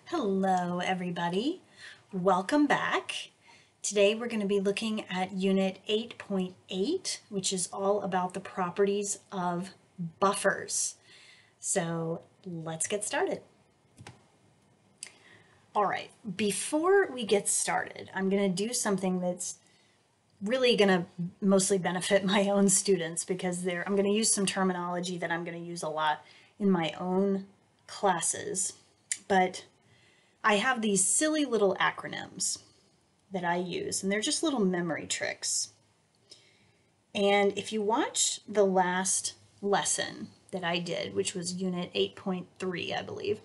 Hello, everybody. Welcome back. Today we're going to be looking at Unit 8.8, which is all about the properties of buffers. So let's get started. All right, before we get started, I'm going to do something that's really going to mostly benefit my own students because I'm going to use some terminology that I'm going to use a lot in my own classes. But I have these silly little acronyms that I use, and they're just little memory tricks. And if you watch the last lesson that I did, which was Unit 8.3, I believe,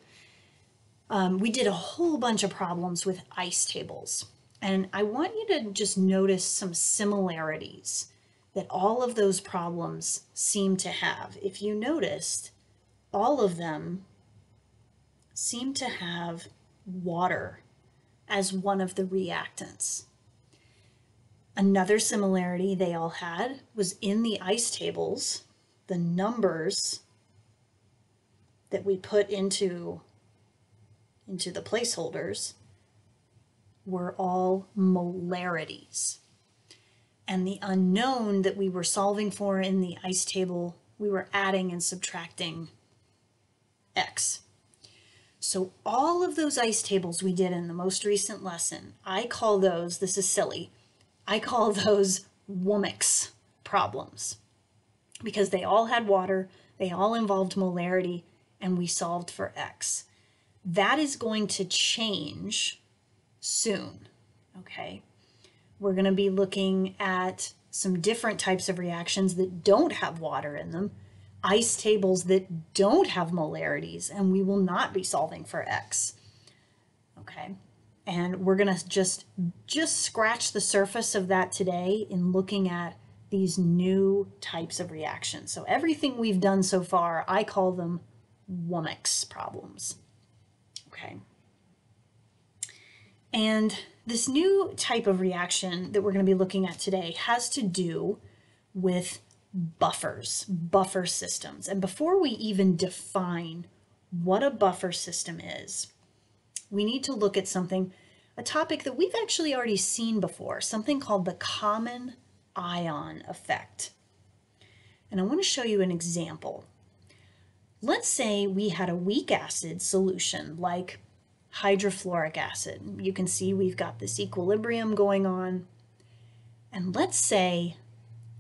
we did a whole bunch of problems with ice tables. And I want you to just notice some similarities that all of those problems seem to have. If you noticed, all of them seem to have water as one of the reactants. Another similarity they all had was in the ice tables, the numbers that we put into the placeholders were all molarities. And the unknown that we were solving for in the ice table, we were adding and subtracting X. So all of those ice tables we did in the most recent lesson, I call those, this is silly, I call those WOMIX problems because they all had water, they all involved molarity, and we solved for X. That is going to change soon, okay? We're going to be looking at some different types of reactions that don't have water in them, ice tables that don't have molarities, and we will not be solving for X. Okay, and we're going to just scratch the surface of that today in looking at these new types of reactions. So everything we've done so far, I call them WOMIX problems. Okay. And this new type of reaction that we're going to be looking at today has to do with buffers, buffer systems. And before we even define what a buffer system is, we need to look at something, a topic that we've actually already seen before, something called the common ion effect. And I want to show you an example. Let's say we had a weak acid solution like hydrofluoric acid. You can see we've got this equilibrium going on. And let's say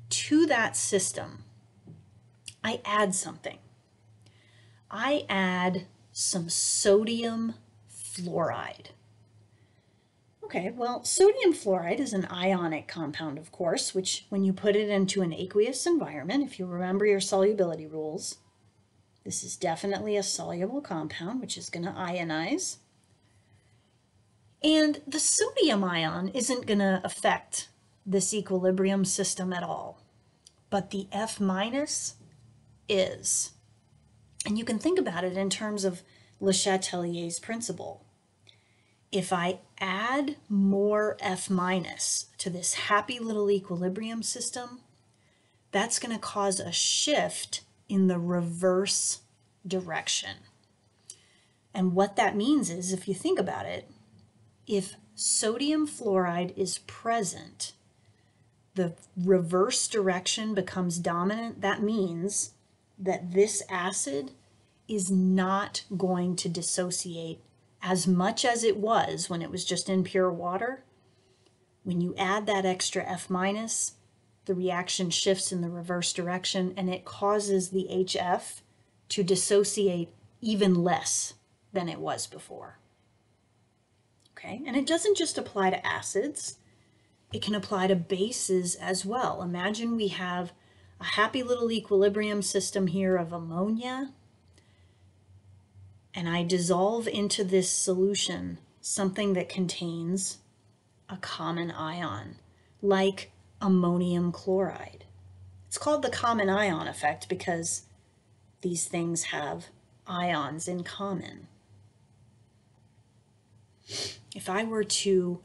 to that system, I add something. I add some sodium fluoride. Okay, well, sodium fluoride is an ionic compound, of course, which when you put it into an aqueous environment, if you remember your solubility rules, this is definitely a soluble compound, which is going to ionize. And the sodium ion isn't going to affect this equilibrium system at all, but the F minus is. And you can think about it in terms of Le Chatelier's principle. If I add more F minus to this happy little equilibrium system, that's going to cause a shift in the reverse direction. And what that means is, if you think about it, if sodium fluoride is present, the reverse direction becomes dominant. That means that this acid is not going to dissociate as much as it was when it was just in pure water. When you add that extra F minus, the reaction shifts in the reverse direction and it causes the HF to dissociate even less than it was before. Okay, and it doesn't just apply to acids, it can apply to bases as well. Imagine we have a happy little equilibrium system here of ammonia, and I dissolve into this solution something that contains a common ion, like ammonium chloride. It's called the common ion effect because these things have ions in common. If I were to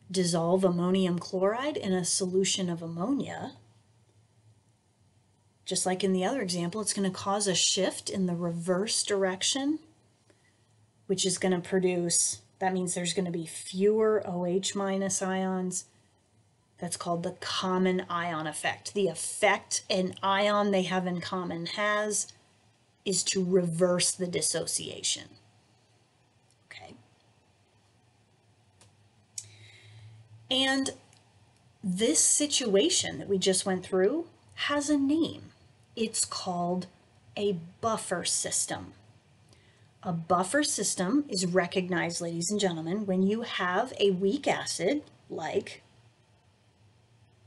dissolve ammonium chloride in a solution of ammonia, just like in the other example, it's going to cause a shift in the reverse direction which is going to produce, that means there's going to be fewer OH minus ions. That's called the common ion effect. The effect an ion they have in common has is to reverse the dissociation. Okay. And this situation that we just went through has a name. It's called a buffer system. A buffer system is recognized, ladies and gentlemen, when you have a weak acid like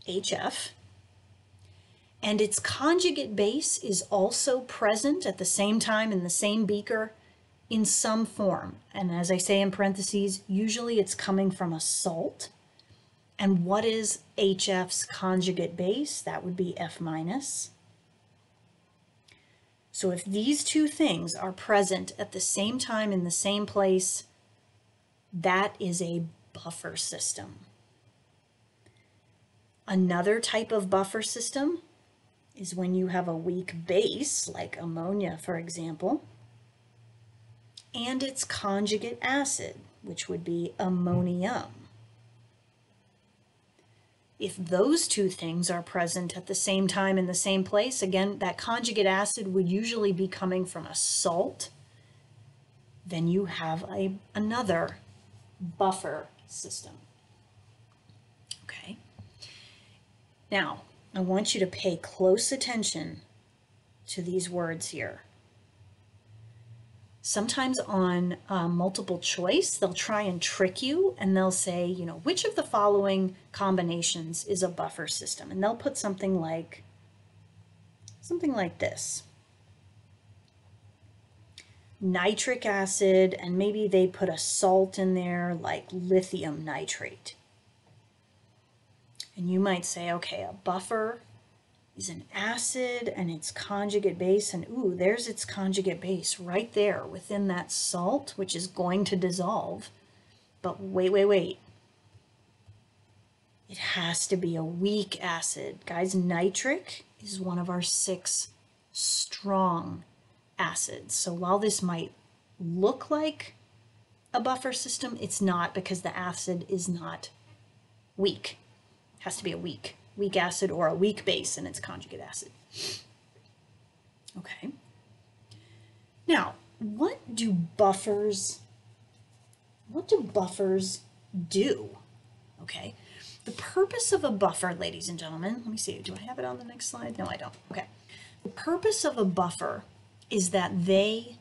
HF, and its conjugate base is also present at the same time in the same beaker in some form. And as I say in parentheses, usually it's coming from a salt. And what is HF's conjugate base? That would be F minus. So if these two things are present at the same time in the same place, that is a buffer system. Another type of buffer system is when you have a weak base, like ammonia, for example, and its conjugate acid, which would be ammonium. If those two things are present at the same time in the same place, again, that conjugate acid would usually be coming from a salt. Then you have another buffer system. Okay. Now, I want you to pay close attention to these words here. Sometimes on multiple choice, they'll try and trick you and they'll say, you know, which of the following combinations is a buffer system? And they'll put something like this. Nitric acid, and maybe they put a salt in there like lithium nitrate. And you might say, okay, a buffer is an acid and its conjugate base, and ooh, there's its conjugate base right there within that salt, which is going to dissolve. But wait. It has to be a weak acid. Guys, nitric is one of our 6 strong acids. So while this might look like a buffer system, it's not, because the acid is not weak. It has to be a weak acid or a weak base in its conjugate acid. Okay. Now, what do buffers do? Okay. The purpose of a buffer, ladies and gentlemen, let me see, do I have it on the next slide? No, I don't. Okay. The purpose of a buffer is that they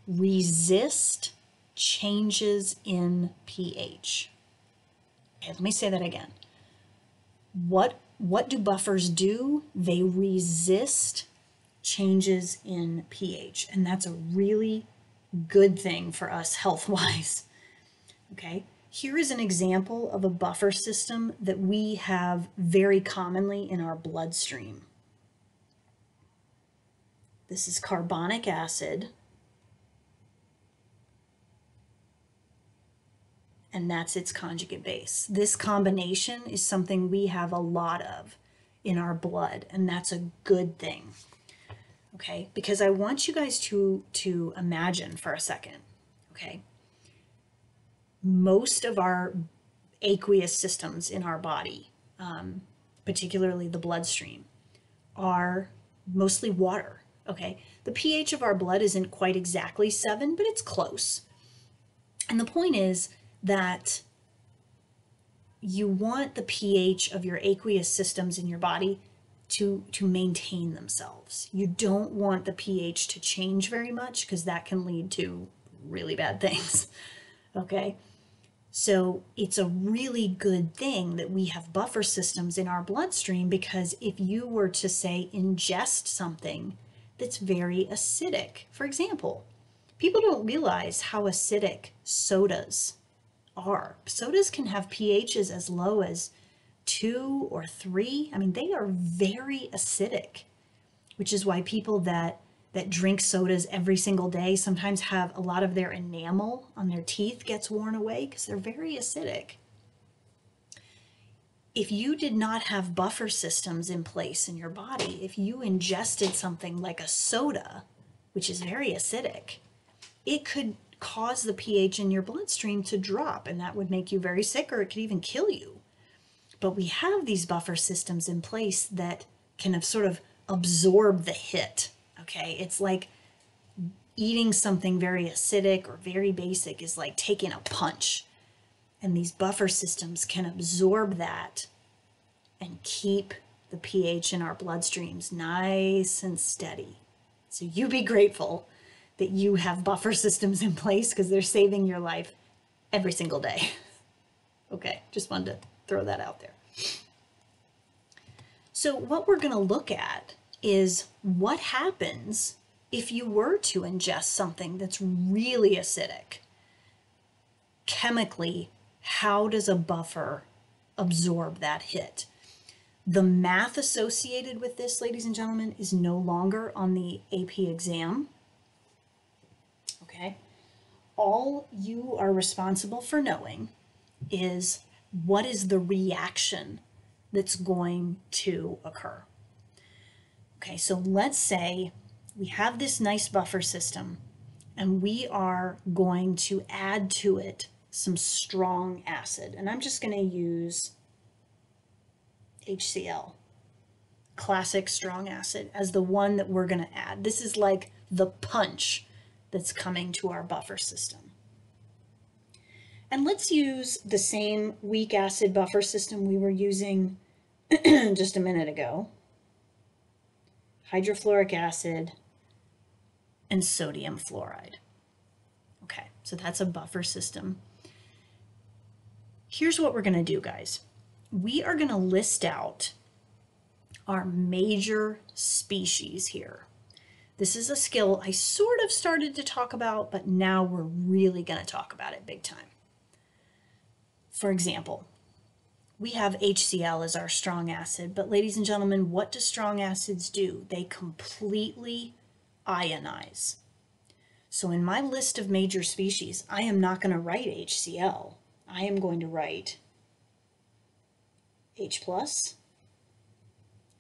resist changes in pH. Okay, let me say that again. What do buffers do? They resist changes in pH, and that's a really good thing for us health-wise. Okay, here is an example of a buffer system that we have very commonly in our bloodstream. This is carbonic acid, and that's its conjugate base. This combination is something we have a lot of in our blood, and that's a good thing. Okay, because I want you guys to imagine for a second, okay? Most of our aqueous systems in our body, particularly the bloodstream, are mostly water, okay? The pH of our blood isn't quite exactly 7, but it's close. And the point is that you want the pH of your aqueous systems in your body to maintain themselves. You don't want the pH to change very much, because that can lead to really bad things, okay? So it's a really good thing that we have buffer systems in our bloodstream, because if you were to, say, ingest something that's very acidic, for example, people don't realize how acidic sodas are. Sodas can have pHs as low as 2 or 3. I mean, they are very acidic, which is why people that drink sodas every single day sometimes have a lot of their enamel on their teeth gets worn away, because they're very acidic. If you did not have buffer systems in place in your body, if you ingested something like a soda, which is very acidic, it could cause the pH in your bloodstream to drop, and that would make you very sick, or it could even kill you. But we have these buffer systems in place that can sort of absorb the hit. Okay, it's like eating something very acidic or very basic is like taking a punch. And these buffer systems can absorb that and keep the pH in our bloodstreams nice and steady. So you be grateful that you have buffer systems in place, because they're saving your life every single day. Okay, just wanted to throw that out there. So what we're going to look at is what happens if you were to ingest something that's really acidic. Chemically, how does a buffer absorb that hit? The math associated with this, ladies and gentlemen, is no longer on the AP exam. Okay? All you are responsible for knowing is what is the reaction that's going to occur. Okay, so let's say we have this nice buffer system and we are going to add to it some strong acid. And I'm just going to use HCl, classic strong acid, as the one that we're going to add. This is like the punch that's coming to our buffer system. And let's use the same weak acid buffer system we were using just a minute ago. Hydrofluoric acid and sodium fluoride. Okay, so that's a buffer system. Here's what we're going to do, guys. We are going to list out our major species here. This is a skill I sort of started to talk about, but now we're really going to talk about it big time. For example, we have HCl as our strong acid, but ladies and gentlemen, what do strong acids do? They completely ionize. So in my list of major species, I am not going to write HCl. I am going to write H plus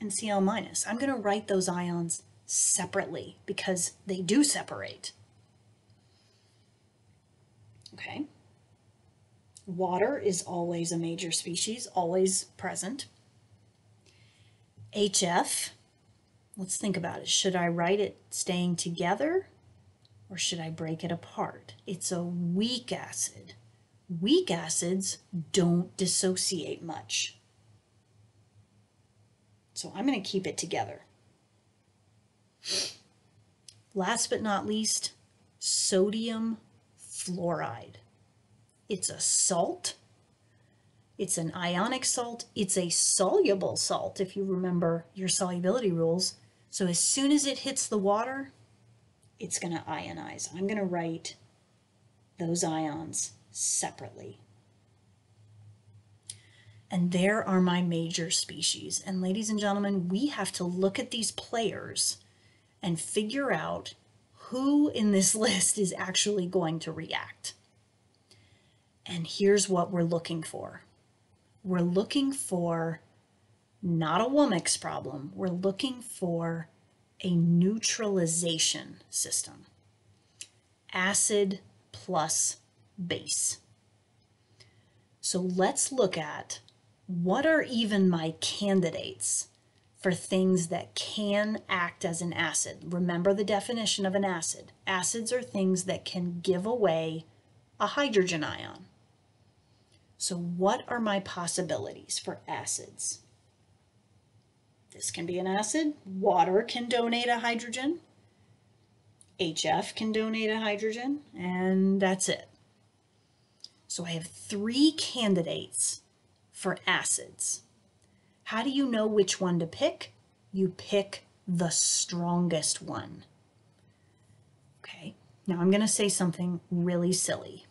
and Cl minus. I'm going to write those ions separately because they do separate. Okay. Water is always a major species, always present. HF, let's think about it. Should I write it staying together or should I break it apart? It's a weak acid. Weak acids don't dissociate much. So I'm going to keep it together. Last but not least, sodium fluoride. It's a salt. It's an ionic salt. It's a soluble salt, if you remember your solubility rules. So as soon as it hits the water, it's going to ionize. I'm going to write those ions separately. And there are my major species. And ladies and gentlemen, we have to look at these players and figure out who in this list is actually going to react. And here's what we're looking for. We're looking for not a Womack's problem. We're looking for a neutralization system. Acid plus base. So let's look at what are even my candidates for things that can act as an acid. Remember the definition of an acid. Acids are things that can give away a hydrogen ion. So what are my possibilities for acids? This can be an acid. Water can donate a hydrogen. HF can donate a hydrogen, and that's it. So I have 3 candidates for acids. How do you know which one to pick? You pick the strongest one. Okay, now I'm going to say something really silly.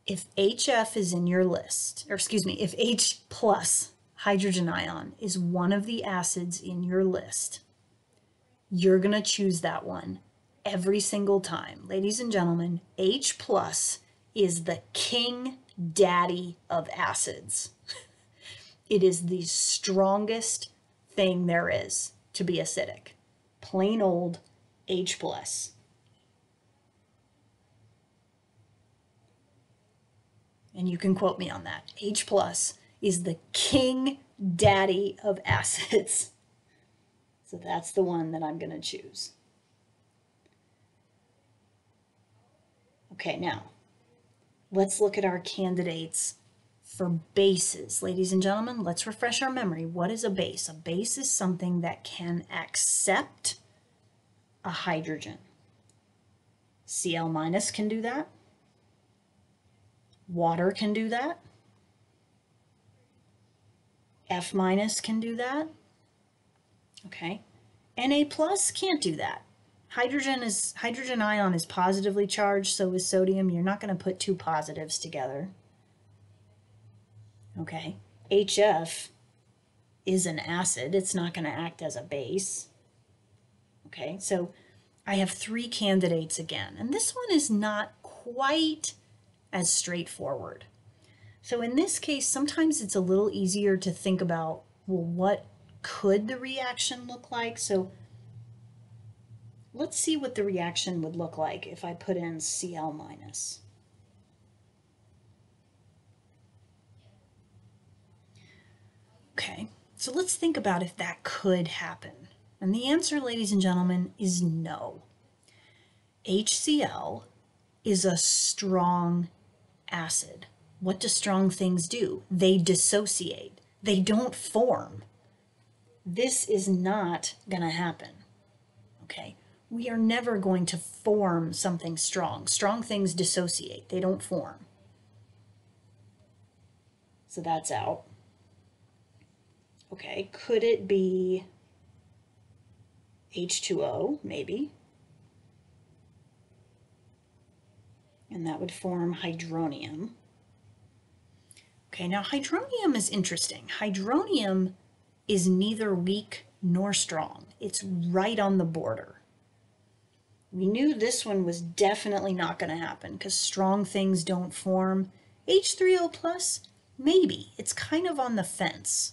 If HF is in your list, or excuse me, if H plus hydrogen ion is one of the acids in your list, you're going to choose that one every single time. Ladies and gentlemen, H plus is the king daddy of acids. It is the strongest thing there is to be acidic. Plain old H plus. and you can quote me on that. H plus is the king daddy of acids. So that's the one that I'm going to choose. Okay, now let's look at our candidates for bases. Ladies and gentlemen, let's refresh our memory. What is a base? A base is something that can accept a hydrogen. Cl minus can do that. Water can do that. F minus can do that. Okay. Na plus can't do that. Hydrogen ion is positively charged, so is sodium. You're not going to put two positives together. Okay. HF is an acid. It's not going to act as a base. Okay, so I have three candidates again, and this one is not quite as straightforward. So in this case, sometimes it's a little easier to think about, well, what could the reaction look like? So let's see what the reaction would look like if I put in Cl minus. Okay, so let's think about if that could happen. And the answer, ladies and gentlemen, is no. HCl is a strong acid. What do strong things do? They dissociate. They don't form. This is not going to happen. Okay? We are never going to form something strong. Strong things dissociate. They don't form. So that's out. Okay, could it be H2O? Maybe. And that would form hydronium. Okay, now hydronium is interesting. Hydronium is neither weak nor strong. It's right on the border. We knew this one was definitely not going to happen because strong things don't form. H3O plus, maybe. It's kind of on the fence.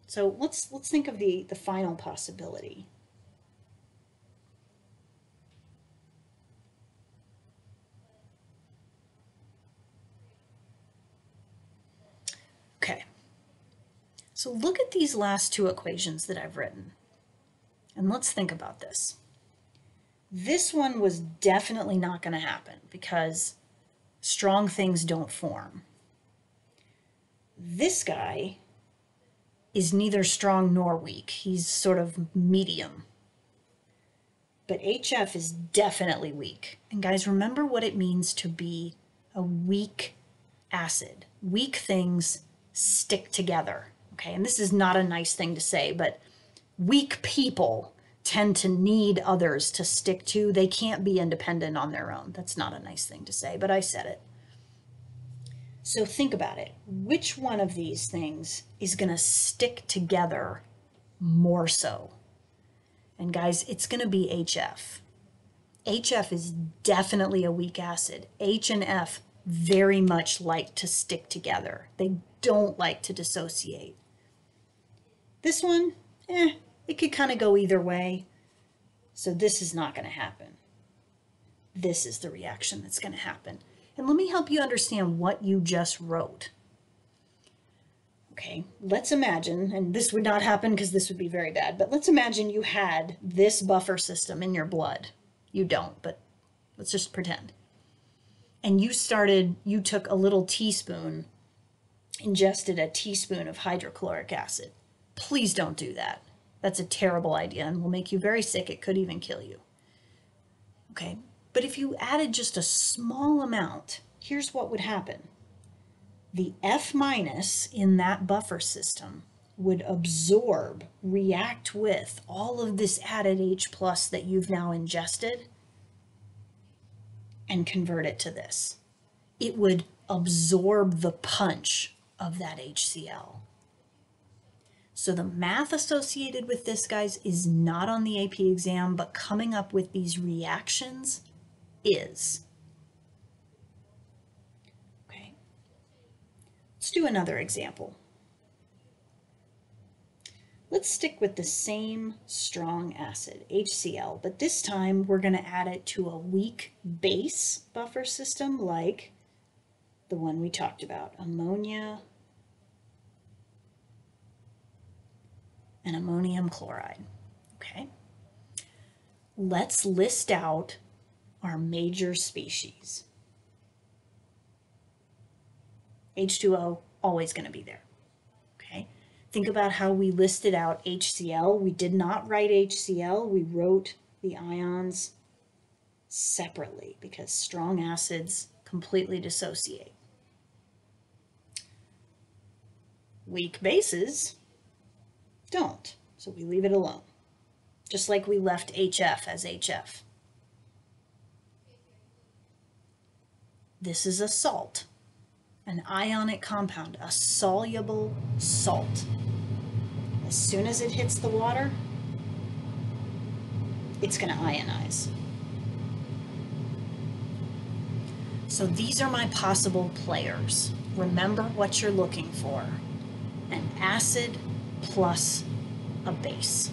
So let's think of the final possibility. Okay, so look at these last two equations that I've written, and let's think about this. This one was definitely not going to happen because strong things don't form. This guy is neither strong nor weak. He's sort of medium. But HF is definitely weak. And guys, remember what it means to be a weak acid. Weak things stick together, okay? And this is not a nice thing to say, but weak people tend to need others to stick to. They can't be independent on their own. That's not a nice thing to say, but I said it. So think about it. Which one of these things is going to stick together more so? And guys, it's going to be HF. HF is definitely a weak acid. H and F very much like to stick together. They don't like to dissociate. This one, it could kind of go either way. So this is not going to happen. This is the reaction that's going to happen. And let me help you understand what you just wrote. Okay, let's imagine, and this would not happen because this would be very bad, but let's imagine you had this buffer system in your blood. You don't, but let's just pretend. And you took a little teaspoon, ingested a teaspoon of hydrochloric acid. Please don't do that. That's a terrible idea and will make you very sick. It could even kill you. Okay, but if you added just a small amount, here's what would happen. The F minus in that buffer system would absorb, react with all of this added H plus that you've now ingested and convert it to this. It would absorb the punch of that HCl. So the math associated with this, guys, is not on the AP exam, but coming up with these reactions is. Okay. Let's do another example. Let's stick with the same strong acid, HCl, but this time we're going to add it to a weak base buffer system like the one we talked about, ammonia and ammonium chloride. Okay. Let's list out our major species. H2O, always going to be there. Okay. Think about how we listed out HCl. We did not write HCl. We wrote the ions separately because strong acids completely dissociate. Weak bases don't, so we leave it alone. Just like we left HF as HF. This is a salt, an ionic compound, a soluble salt. As soon as it hits the water, it's going to ionize. So these are my possible players. Remember what you're looking for. An acid plus a base.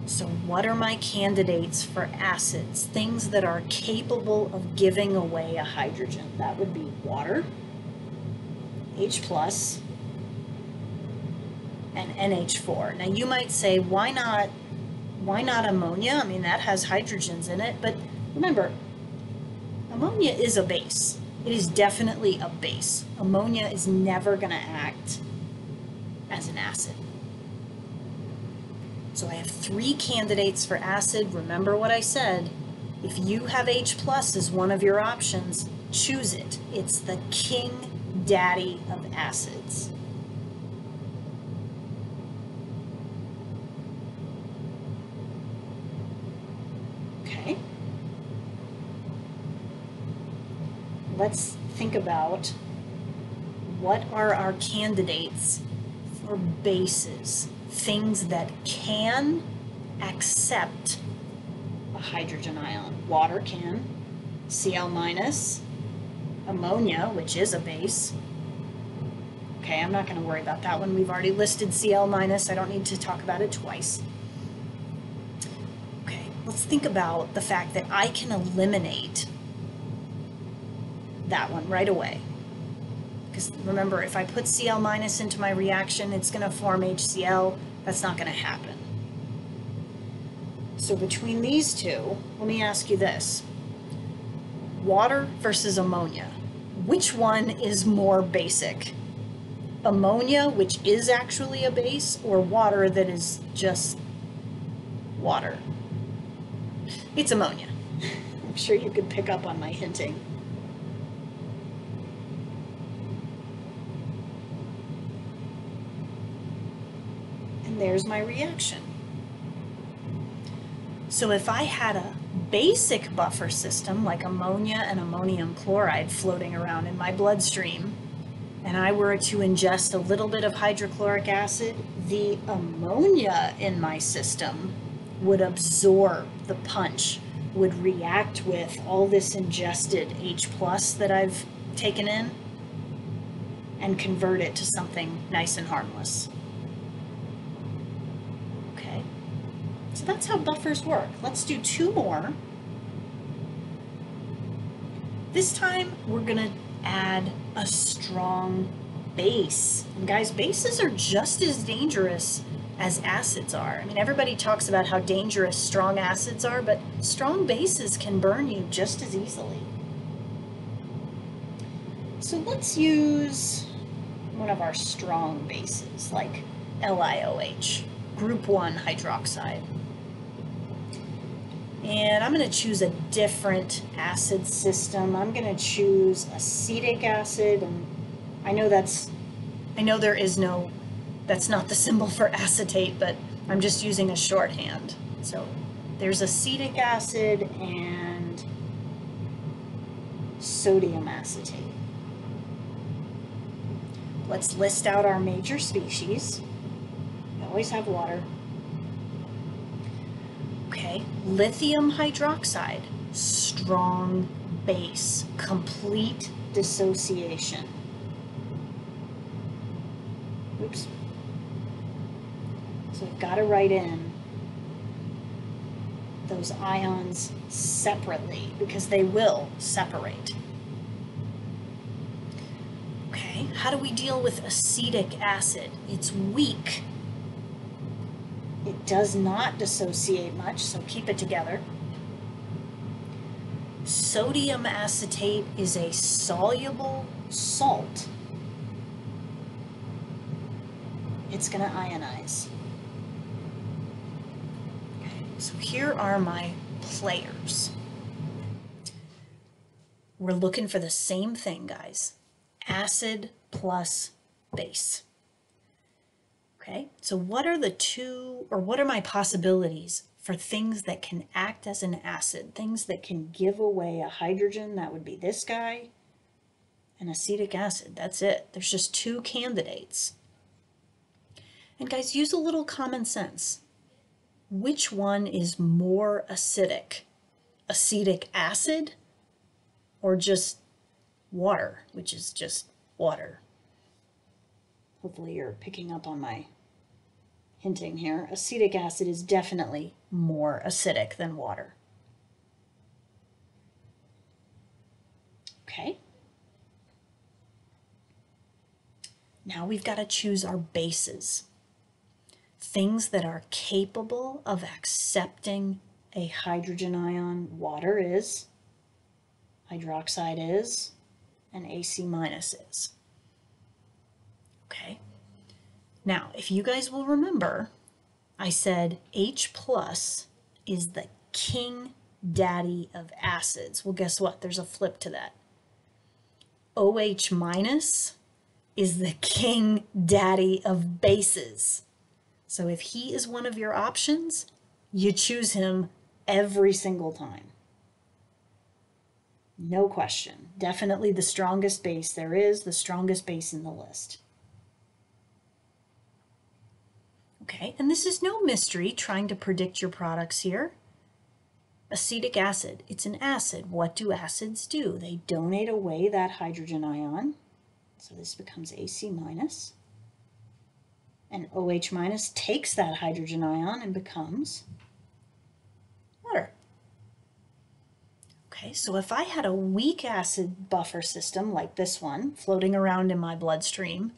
So what are my candidates for acids? Things that are capable of giving away a hydrogen. That would be water, H plus, and NH4. Now you might say, why not ammonia? I mean, that has hydrogens in it, but remember, ammonia is a base. It is definitely a base. Ammonia is never going to act as an acid. So I have 3 candidates for acid. Remember what I said. If you have H plus as one of your options, choose it. It's the king daddy of acids. Okay. Let's think about what are our candidates for bases, things that can accept a hydrogen ion. Water can, Cl minus, ammonia, which is a base. Okay, I'm not going to worry about that one. We've already listed Cl minus. I don't need to talk about it twice. Okay, let's think about the fact that I can eliminate that one right away. Because remember, if I put Cl minus into my reaction, it's going to form HCl. That's not going to happen. So between these two, let me ask you this. Water versus ammonia. Which one is more basic? Ammonia, which is actually a base, or water that is just water? It's ammonia. I'm sure you could pick up on my hinting. There's my reaction. So if I had a basic buffer system like ammonia and ammonium chloride floating around in my bloodstream, and I were to ingest a little bit of hydrochloric acid, the ammonia in my system would absorb the punch, would react with all this ingested H plus that I've taken in and convert it to something nice and harmless. So that's how buffers work. Let's do 2 more. This time we're going to add a strong base. And guys, bases are just as dangerous as acids are. I mean, everybody talks about how dangerous strong acids are, but strong bases can burn you just as easily. So let's use one of our strong bases, like LiOH, group 1 hydroxide. And I'm going to choose a different acid system. I'm going to choose acetic acid. And I know that's not the symbol for acetate, but I'm just using a shorthand. So there's acetic acid and sodium acetate. Let's list out our major species. We always have water. Okay, lithium hydroxide, strong base, complete dissociation. Oops. So I've got to write in those ions separately because they will separate. How do we deal with acetic acid? It's weak. It does not dissociate much, so keep it together. Sodium acetate is a soluble salt. It's going to ionize. Okay, so here are my players. We're looking for the same thing, guys. Acid plus base. Okay, so what are my possibilities for things that can act as an acid, things that can give away a hydrogen? That would be this guy and acetic acid. That's it. There's just two candidates. And guys, use a little common sense. Which one is more acidic? Acetic acid or just water, which is just water? Hopefully you're picking up on my hinting here. Acetic acid is definitely more acidic than water. Okay. Now we've got to choose our bases. Things that are capable of accepting a hydrogen ion. Water is, hydroxide is, and AC minus is. Okay. Now, if you guys will remember, I said H plus is the king daddy of acids. Well, guess what? There's a flip to that. OH minus is the king daddy of bases. So if he is one of your options, you choose him every single time. No question. Definitely the strongest base there is, the strongest base in the list. Okay, and this is no mystery trying to predict your products here. Acetic acid, it's an acid. What do acids do? They donate away that hydrogen ion. So this becomes AC minus. And OH minus takes that hydrogen ion and becomes water. Okay, so if I had a weak acid buffer system like this one floating around in my bloodstream,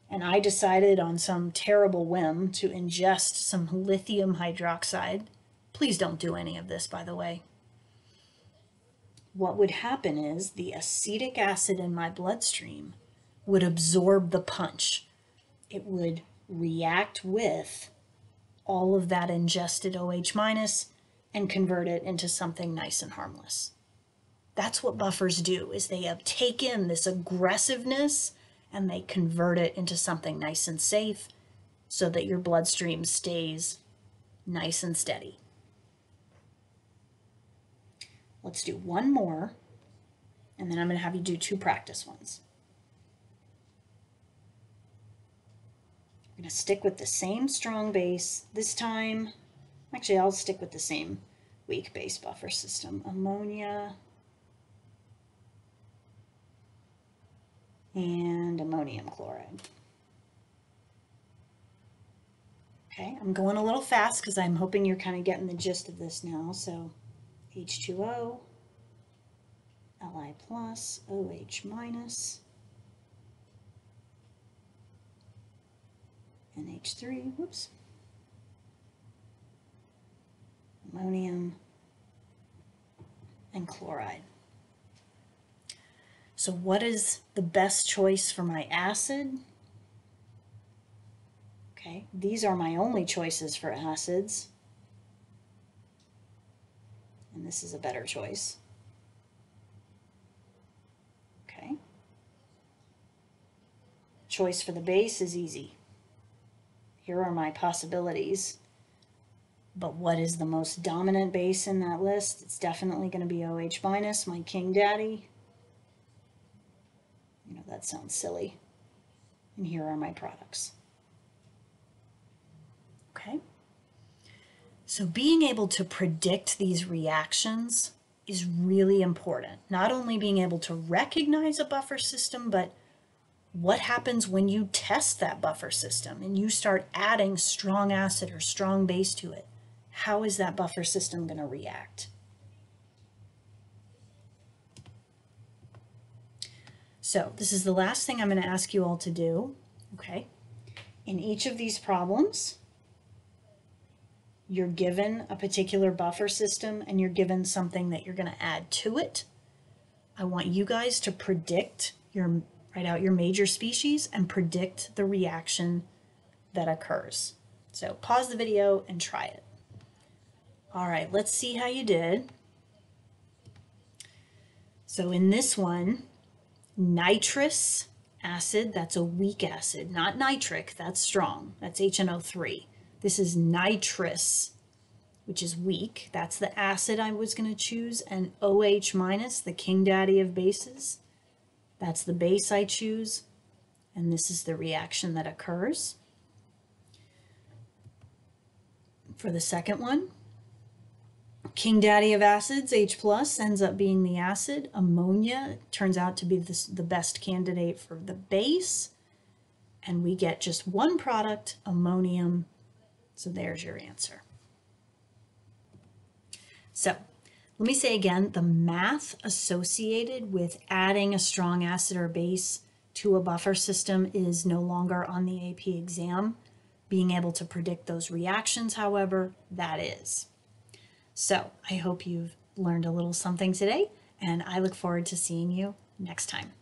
and I decided on some terrible whim to ingest some lithium hydroxide, please don't do any of this, by the way. What would happen is the acetic acid in my bloodstream would absorb the punch. It would react with all of that ingested OH minus and convert it into something nice and harmless. That's what buffers do, is they take in this aggressiveness and they convert it into something nice and safe so that your bloodstream stays nice and steady. Let's do one more, and then I'm going to have you do two practice ones. I'm going to stick with the same strong base this time. Actually, I'll stick with the same weak base buffer system. Ammonia and ammonium chloride. Okay, I'm going a little fast because I'm hoping you're kind of getting the gist of this now. So H2O, Li plus, OH minus, NH3, whoops, ammonium, and chloride. So what is the best choice for my acid? Okay, these are my only choices for acids. And this is a better choice. Okay. Choice for the base is easy. Here are my possibilities. But what is the most dominant base in that list? It's definitely going to be OH minus, my king daddy. You know, that sounds silly. And here are my products. Okay. So being able to predict these reactions is really important. Not only being able to recognize a buffer system, but what happens when you test that buffer system and you start adding strong acid or strong base to it? How is that buffer system going to react? So this is the last thing I'm going to ask you all to do. Okay. In each of these problems, you're given a particular buffer system and you're given something that you're going to add to it. I want you guys to write out your major species and predict the reaction that occurs. So pause the video and try it. All right, let's see how you did. So in this one, nitrous acid, that's a weak acid, not nitric, that's strong, that's HNO3. This is nitrous, which is weak. That's the acid I was going to choose. And OH minus, the king daddy of bases, that's the base I choose. And this is the reaction that occurs. For the second one, king daddy of acids, H plus, ends up being the acid. Ammonia turns out to be the best candidate for the base. And we get just one product, ammonium. So there's your answer. So let me say again, the math associated with adding a strong acid or base to a buffer system is no longer on the AP exam. Being able to predict those reactions, however, that is. So I hope you've learned a little something today, and I look forward to seeing you next time.